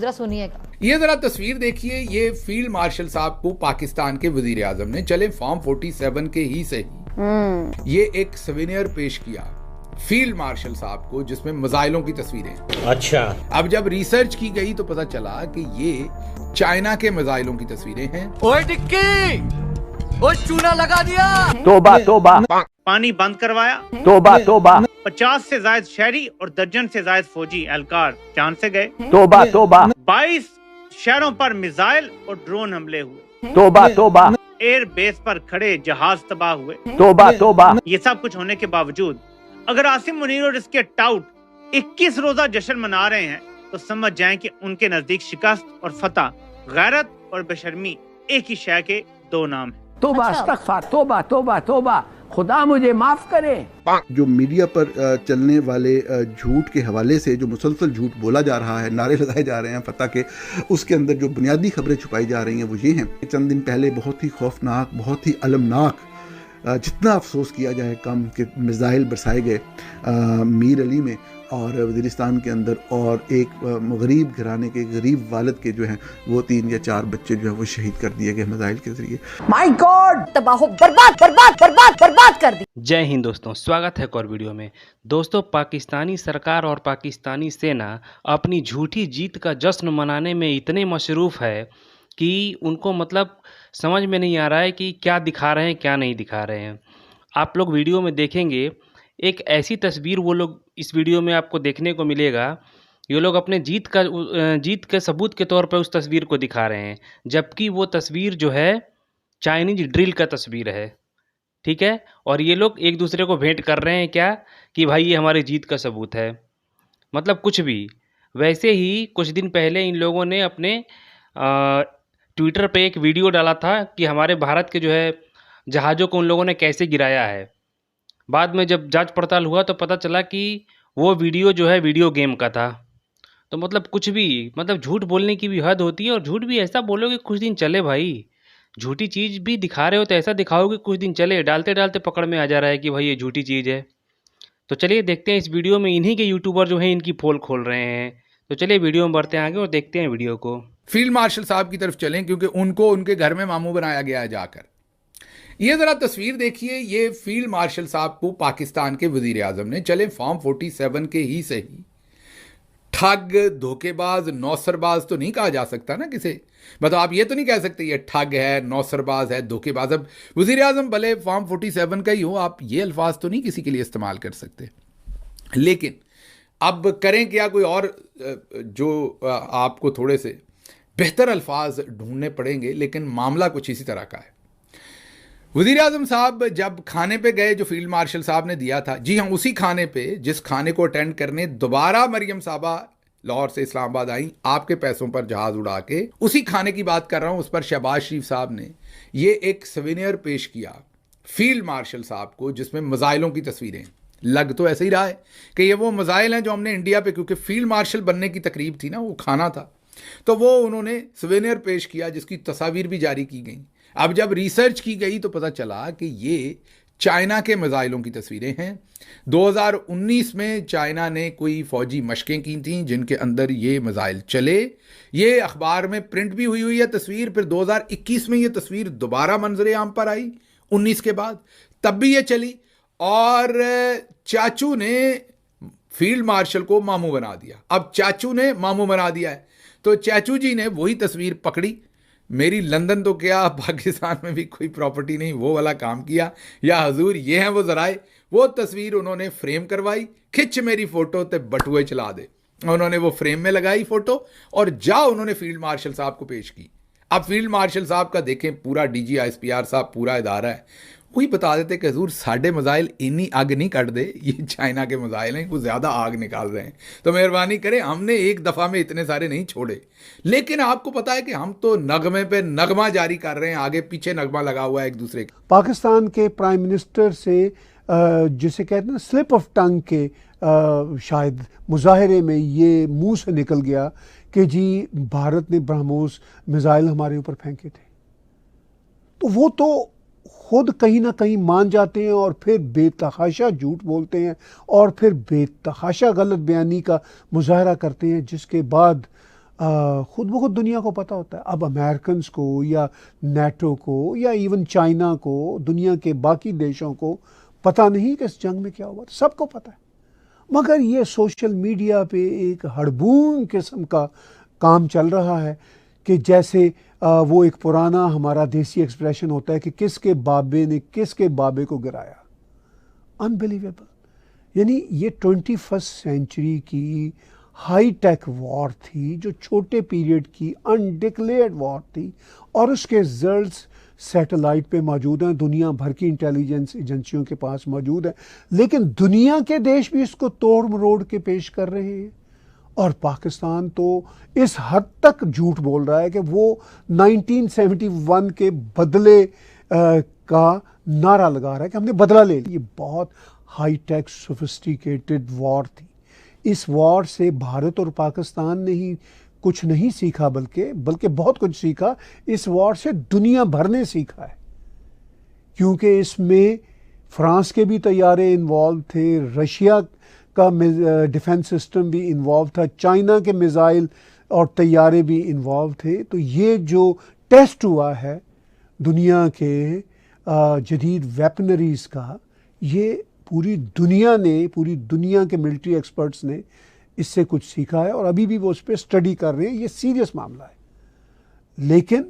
जरा सुनिएगा। ये जरा तस्वीर देखिए, ये फील्ड मार्शल साहब को पाकिस्तान के वजीर आजम ने चले फॉर्म 47 के ही सही ये एक सवेनियर पेश किया फील्ड मार्शल साहब को, जिसमें मिसाइलों की तस्वीरें। अच्छा, अब जब रिसर्च की गई तो पता चला कि ये चाइना के मिसाइलों की तस्वीरें हैं। ओए टिक्की, ओए चूना लगा दिया। तोबा तोबा, पानी बंद करवाया। तोबा तोबा, 50 से ज्यादा शहरी और दर्जन से ज्यादा फौजी एहलकार जान से गए। तोबा तोबा, 22 शहरों पर मिसाइल और ड्रोन हमले हुए। तोबा तोबा, एयर बेस पर खड़े जहाज तबाह हुए। तोबा तोबा। ये सब कुछ होने के बावजूद अगर आसिम मुनीर और इसके टाउट 21 रोजा जश्न मना रहे हैं तो समझ जाएं कि उनके नजदीक शिकस्त और फतह, गैरत और बेशर्मी एक ही शय के दो नाम हैं। तोबा अस्तगफार, तोबा तोबा तोबा, खुदा मुझे माफ करे। जो मीडिया पर चलने वाले झूठ के हवाले से जो मुसलसल झूठ बोला जा रहा है, नारे लगाए जा रहे हैं फतह के, उसके अंदर जो बुनियादी खबरें छुपाई जा रही हैं वो ये हैं। चंद दिन पहले बहुत ही खौफनाक, बहुत ही अलमनाक, जितना अफसोस किया जाए कम, कि मिसाइल बरसाए गए मीर अली में और वज़ीरिस्तान के अंदर, और एक गरीब घराने के गरीब वालिद के जो हैं वो 3 या 4 बच्चे जो है वो शहीद कर दिए गए मिसाइल के जरिए। माय गॉड, तबाह बर्बाद बर्बाद बर्बाद बर्बाद कर दी। जय हिंद दोस्तों, स्वागत है एक और वीडियो में। दोस्तों, पाकिस्तानी सरकार और पाकिस्तानी सेना अपनी झूठी जीत का जश्न मनाने में इतने मशरूफ़ है कि उनको मतलब समझ में नहीं आ रहा है कि क्या दिखा रहे हैं क्या नहीं दिखा रहे हैं। आप लोग वीडियो में देखेंगे एक ऐसी तस्वीर वो लोग इस वीडियो में आपको देखने को मिलेगा। ये लोग अपने जीत के सबूत के तौर पर उस तस्वीर को दिखा रहे हैं, जबकि वो तस्वीर जो है चाइनीज ड्रिल का तस्वीर है, ठीक है। और ये लोग एक दूसरे को भेंट कर रहे हैं क्या कि भाई ये हमारी जीत का सबूत है, मतलब कुछ भी। वैसे ही कुछ दिन पहले इन लोगों ने अपने ट्विटर पे एक वीडियो डाला था कि हमारे भारत के जो है जहाज़ों को उन लोगों ने कैसे गिराया है। बाद में जब जांच पड़ताल हुआ तो पता चला कि वो वीडियो जो है वीडियो गेम का था। तो मतलब कुछ भी, मतलब झूठ बोलने की भी हद होती है, और झूठ भी ऐसा बोलो कि कुछ दिन चले। भाई झूठी चीज़ भी दिखा रहे हो तो ऐसा दिखाओ कि कुछ दिन चले, डालते डालते पकड़ में आ जा रहा है कि भाई ये झूठी चीज़ है। तो चलिए देखते हैं इस वीडियो में इन्हीं के यूट्यूबर जो हैं इनकी पोल खोल रहे हैं। तो चलिए वीडियो में बढ़ते हैं आगे और देखते हैं वीडियो को। फील्ड मार्शल साहब की तरफ चलें, क्योंकि उनको उनके घर में मामू बनाया गया है जाकर। ये जरा तस्वीर देखिए, ये फील्ड मार्शल साहब को पाकिस्तान के वजीर आजम ने चले फॉर्म 47 के ही सही ठग, धोखेबाज, नौसरबाज तो नहीं कहा जा सकता ना किसे। मतलब आप ये तो नहीं कह सकते ये ठग है, नौसरबाज है, धोखेबाज। अब वजीर आजम भले फॉर्म 47 का ही हो, आप ये अल्फाज तो नहीं किसी के लिए इस्तेमाल कर सकते। लेकिन अब करें क्या, कोई और जो आपको थोड़े से बेहतर अल्फाज ढूंढने पड़ेंगे। लेकिन मामला कुछ इसी तरह का है। वज़ीर आज़म साहब जब खाने पे गए जो फील्ड मार्शल साहब ने दिया था, जी हाँ, उसी खाने पे जिस खाने को अटेंड करने दोबारा मरियम साहबा लाहौर से इस्लामाबाद आई आपके पैसों पर जहाज़ उड़ा के, उसी खाने की बात कर रहा हूँ। उस पर शहबाज शरीफ साहब ने ये एक सवेनियर पेश किया फील्ड मार्शल साहब को, जिसमें मिसाइलों की तस्वीरें। लग तो ऐसे ही रहा है कि ये वो मिसाइल हैं जो हमने इंडिया पे, क्योंकि फील्ड मार्शल बनने की तकरीब थी ना, वो खाना था, तो वो उन्होंने सवेनियर पेश किया जिसकी तस्वीर भी जारी की गई। अब जब रिसर्च की गई तो पता चला कि ये चाइना के मिसाइलों की तस्वीरें हैं। 2019 में चाइना ने कोई फौजी मशकें की थीं जिनके अंदर ये मिसाइल चले। ये अखबार में प्रिंट भी हुई है तस्वीर। फिर 2021 में ये तस्वीर दोबारा मंजर आम पर आई 19 के बाद, तब भी ये चली। और चाचू ने फील्ड मार्शल को मामू बना दिया। अब चाचू ने मामू बना दिया है तो चाचू जी ने वही तस्वीर पकड़ी। मेरी लंदन तो क्या, पाकिस्तान में भी कोई प्रॉपर्टी नहीं, वो वाला काम किया। या हजूर ये हैं वो ज़राए, वो तस्वीर उन्होंने फ्रेम करवाई, खिंच मेरी फ़ोटो ते बटुए चला दे। उन्होंने वो फ्रेम में लगाई फ़ोटो और जा उन्होंने फील्ड मार्शल साहब को पेश की। अब फील्ड मार्शल साहब का देखें, पूरा DG ISPR साहब पूरा इदारा है, वही बता देते कि हजूर साढ़े मिसाइल इन्नी आग नहीं कट दे, ये चाइना के मिसाइल हैं, कुछ ज़्यादा आग निकाल रहे हैं, तो मेहरबानी करें, हमने एक दफ़ा में इतने सारे नहीं छोड़े। लेकिन आपको पता है कि हम तो नगमे पे नगमा जारी कर रहे हैं, आगे पीछे नगमा लगा हुआ है एक दूसरे का। पाकिस्तान के प्राइम मिनिस्टर से जिसे कहते हैं स्लिप ऑफ टंग के शायद मुजाहरे में ये मुंह से निकल गया कि जी भारत ने ब्रह्मोस मिसाइल हमारे ऊपर फेंके थे, तो वो तो खुद कहीं ना कहीं मान जाते हैं और फिर बेतहाशा झूठ बोलते हैं और फिर बेतहाशा गलत बयानी का मुजाहरा करते हैं, जिसके बाद खुद ब खुद दुनिया को पता होता है। अब अमेरिकन्स को या नेटो को या इवन चाइना को, दुनिया के बाकी देशों को पता नहीं कि इस जंग में क्या हुआ, सबको पता है। मगर ये सोशल मीडिया पे एक हड़बून किस्म का काम चल रहा है कि जैसे वो एक पुराना हमारा देसी एक्सप्रेशन होता है कि किसके बाबे ने किसके बाबे को गिराया। अनबिलीवेबल। यानी ये 21st सेंचुरी की हाई टेक वॉर थी, जो छोटे पीरियड की अनडिक्लेयर्ड वॉर थी, और उसके रिजल्ट्स सैटेलाइट पे मौजूद हैं, दुनिया भर की इंटेलिजेंस एजेंसियों के पास मौजूद है, लेकिन दुनिया के देश भी इसको तोड़ मरोड़ के पेश कर रहे हैं। और पाकिस्तान तो इस हद तक झूठ बोल रहा है कि वो 1971 के बदले का नारा लगा रहा है कि हमने बदला ले लिया। ये बहुत हाई टेक सोफिस्टिकेटेड वॉर थी। इस वॉर से भारत और पाकिस्तान ने ही कुछ नहीं सीखा, बल्कि बहुत कुछ सीखा। इस वॉर से दुनिया भर ने सीखा है, क्योंकि इसमें फ्रांस के भी तैयारे इन्वॉल्व थे, रशिया का डिफेंस सिस्टम भी इन्वॉल्व था, चाइना के मिसाइल और तैयारे भी इन्वॉल्व थे। तो ये जो टेस्ट हुआ है दुनिया के जदीद वेपनरीज का, ये पूरी दुनिया के मिलिट्री एक्सपर्ट्स ने इससे कुछ सीखा है और अभी भी वो उस पर स्टडी कर रहे हैं। ये सीरियस मामला है, लेकिन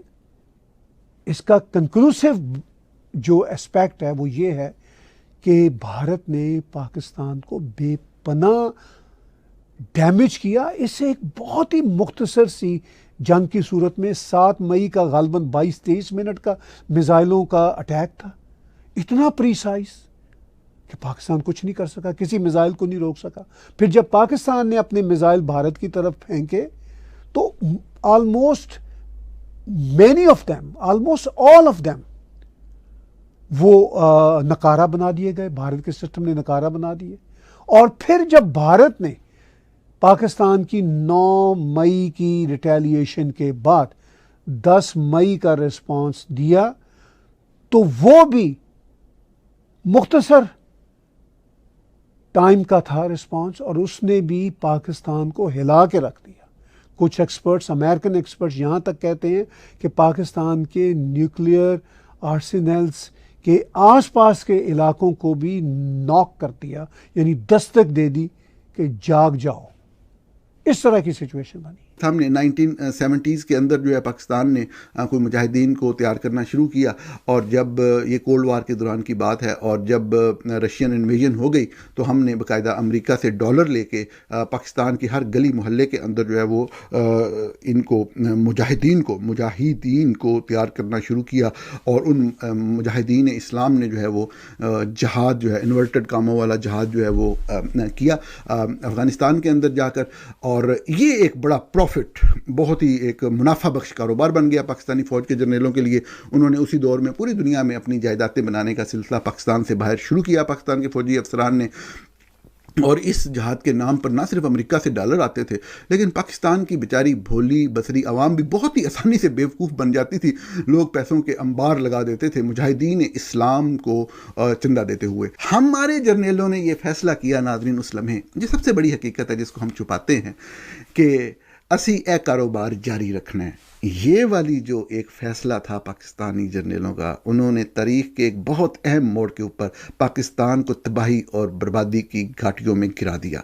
इसका कंक्लूसिव जो एस्पेक्ट है वो ये है कि भारत ने पाकिस्तान को बेपनाह डैमेज किया। इससे एक बहुत ही मुख्तसर सी जंग की सूरत में 7 मई का गालबन 22-23 मिनट का मिसाइलों का अटैक था, इतना प्रीसाइज कि पाकिस्तान कुछ नहीं कर सका, किसी मिसाइल को नहीं रोक सका। फिर जब पाकिस्तान ने अपने मिसाइल भारत की तरफ फेंके तो ऑलमोस्ट ऑल ऑफ देम वो नकारा बना दिए गए, भारत के सिस्टम ने नकारा बना दिए। और फिर जब भारत ने पाकिस्तान की 9 मई की रिटेलिएशन के बाद 10 मई का रिस्पांस दिया, तो वो भी मुख्तसर टाइम का था रिस्पांस, और उसने भी पाकिस्तान को हिला के रख दिया। कुछ एक्सपर्ट्स, अमेरिकन एक्सपर्ट्स यहाँ तक कहते हैं कि पाकिस्तान के न्यूक्लियर आर्सेनल्स के आसपास के इलाकों को भी नॉक कर दिया, यानी दस्तक दे दी कि जाग जाओ। इस तरह की सिचुएशन बनी। हमने 1970s के अंदर जो है पाकिस्तान ने कोई मुजाहिदीन को तैयार करना शुरू किया, और जब ये कोल्ड वार के दौरान की बात है, और जब रशियन इन्वेजन हो गई तो हमने बाकायदा अमेरिका से डॉलर लेके पाकिस्तान की हर गली मोहल्ले के अंदर जो है वो इनको मुजाहिदीन को तैयार करना शुरू किया। और उन मुजाहिदीन इस्लाम ने जो है वो जहाद जो है, इन्वर्टेड कामों वाला जहाद जो है वो किया अफ़गानिस्तान के अंदर जाकर, और ये एक बड़ा बहुत ही एक मुनाफा बख्श कारोबार बन गया पाकिस्तानी फ़ौज के जर्नलों के लिए। उन्होंने उसी दौर में पूरी दुनिया में अपनी जायदादें बनाने का सिलसिला पाकिस्तान से बाहर शुरू किया, पाकिस्तान के फ़ौजी अफसरान ने। और इस जहाद के नाम पर ना सिर्फ अमेरिका से डॉलर आते थे, लेकिन पाकिस्तान की बेचारी भोली बसरी आवाम भी बहुत ही आसानी से बेवकूफ़ बन जाती थी। लोग पैसों के अंबार लगा देते थे मुजाहिदीन इस्लाम को चंदा देते हुए। हमारे जर्नलों ने यह फैसला किया, नाज़रीन, उस लम्हे, ये सबसे बड़ी हकीकत है जिसको हम छुपाते हैं, कि असी ए कारोबार जारी रखना है। ये वाली जो एक फ़ैसला था पाकिस्तानी जर्नलों का, उन्होंने तारीख़ के एक बहुत अहम मोड़ के ऊपर पाकिस्तान को तबाही और बर्बादी की घाटियों में गिरा दिया।